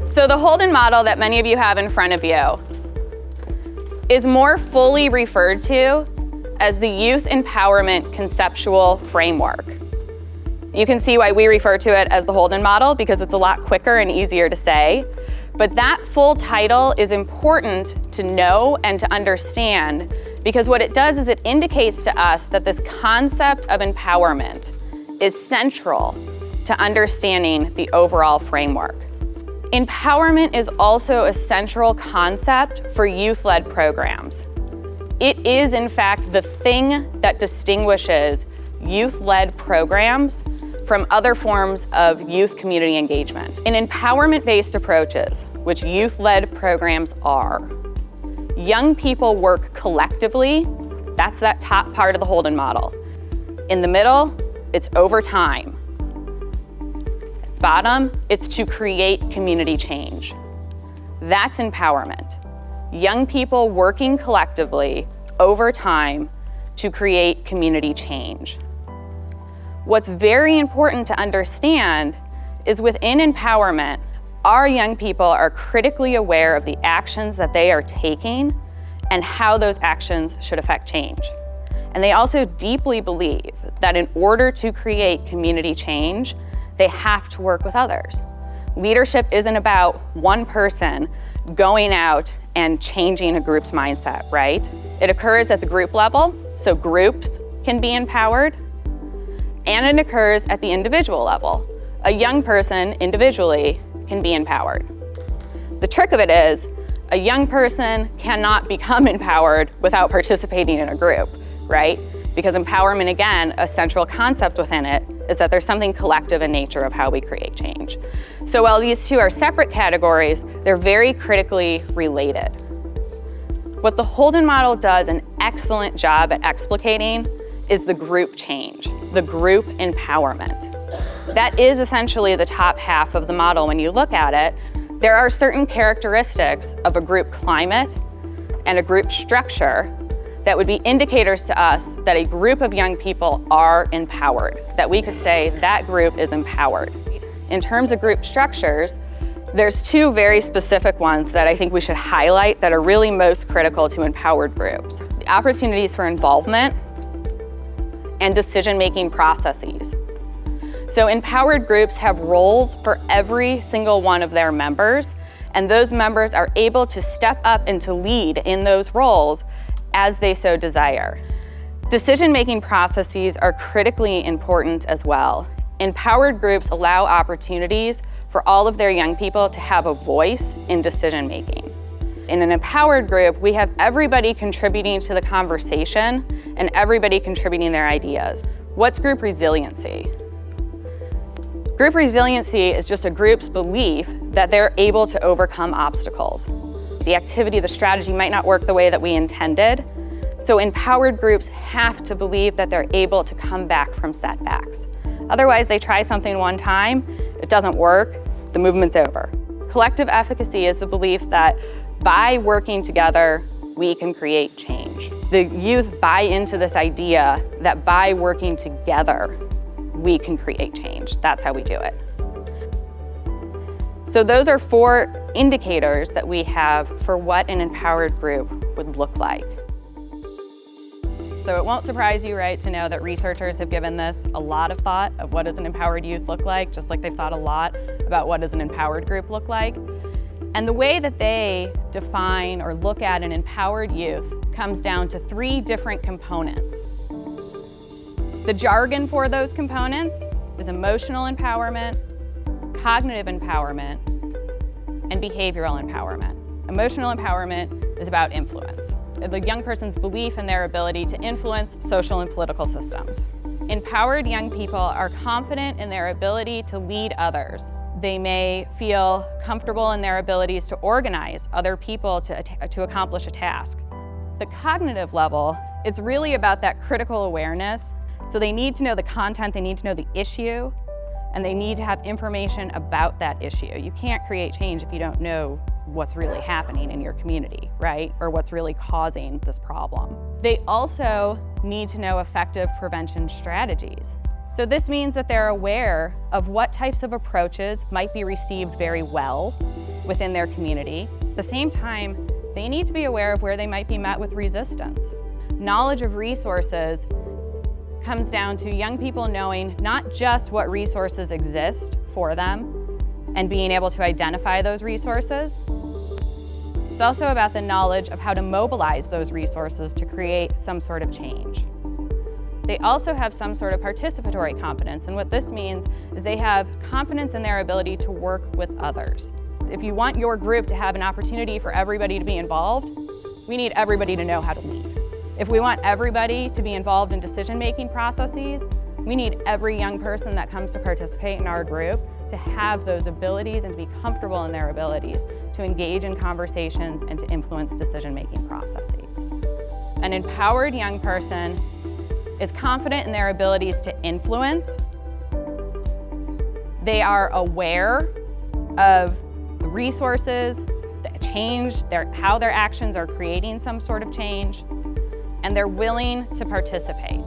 So the Holden model that many of you have in front of you is more fully referred to as the Youth Empowerment Conceptual Framework. You can see why we refer to it as the Holden model, because it's a lot quicker and easier to say. But that full title is important to know and to understand, because what it does is it indicates to us that this concept of empowerment is central to understanding the overall framework. Empowerment is also a central concept for youth-led programs. It is, in fact, the thing that distinguishes youth-led programs from other forms of youth community engagement. In empowerment-based approaches, which youth-led programs are, young people work collectively. That's that top part of the Holden model. In the middle, it's over time. Bottom, it's to create community change. That's empowerment. Young people working collectively over time to create community change. What's very important to understand is within empowerment, our young people are critically aware of the actions that they are taking and how those actions should affect change. And they also deeply believe that in order to create community change, they have to work with others. Leadership isn't about one person going out and changing a group's mindset, right? It occurs at the group level, so groups can be empowered, and it occurs at the individual level. A young person individually can be empowered. The trick of it is, a young person cannot become empowered without participating in a group, right? Because empowerment, again, a central concept within it is that there's something collective in nature of how we create change. So while these two are separate categories, they're very critically related. What the Holden model does an excellent job at explicating is the group change, the group empowerment. That is essentially the top half of the model when you look at it. There are certain characteristics of a group climate and a group structure that would be indicators to us that a group of young people are empowered, that we could say that group is empowered. In terms of group structures, there's two very specific ones that I think we should highlight that are really most critical to empowered groups. The opportunities for involvement and decision-making processes. So empowered groups have roles for every single one of their members, and those members are able to step up and to lead in those roles as they so desire. Decision-making processes are critically important as well. Empowered groups allow opportunities for all of their young people to have a voice in decision-making. In an empowered group, we have everybody contributing to the conversation and everybody contributing their ideas. What's group resiliency? Group resiliency is just a group's belief that they're able to overcome obstacles. The activity, the strategy might not work the way that we intended. So empowered groups have to believe that they're able to come back from setbacks. Otherwise, they try something one time, it doesn't work, the movement's over. Collective efficacy is the belief that by working together, we can create change. The youth buy into this idea that by working together, we can create change. That's how we do it. So those are 4 indicators that we have for what an empowered group would look like. So it won't surprise you, right, to know that researchers have given this a lot of thought of what does an empowered youth look like, just like they've thought a lot about what does an empowered group look like. And the way that they define or look at an empowered youth comes down to 3 different components. The jargon for those components is emotional empowerment, cognitive empowerment, and behavioral empowerment. Emotional empowerment is about influence, the young person's belief in their ability to influence social and political systems. Empowered young people are confident in their ability to lead others. They may feel comfortable in their abilities to organize other people to accomplish a task. The cognitive level, it's really about that critical awareness. So they need to know the content, they need to know the issue, and they need to have information about that issue. You can't create change if you don't know what's really happening in your community, right? Or what's really causing this problem. They also need to know effective prevention strategies. So this means that they're aware of what types of approaches might be received very well within their community. At the same time, they need to be aware of where they might be met with resistance. Knowledge of resources comes down to young people knowing not just what resources exist for them and being able to identify those resources. It's also about the knowledge of how to mobilize those resources to create some sort of change. They also have some sort of participatory competence, and what this means is they have confidence in their ability to work with others. If you want your group to have an opportunity for everybody to be involved, we need everybody to know how to lead. If we want everybody to be involved in decision-making processes, we need every young person that comes to participate in our group to have those abilities and to be comfortable in their abilities to engage in conversations and to influence decision-making processes. An empowered young person is confident in their abilities to influence. They are aware of the resources, the change, how their actions are creating some sort of change, and they're willing to participate.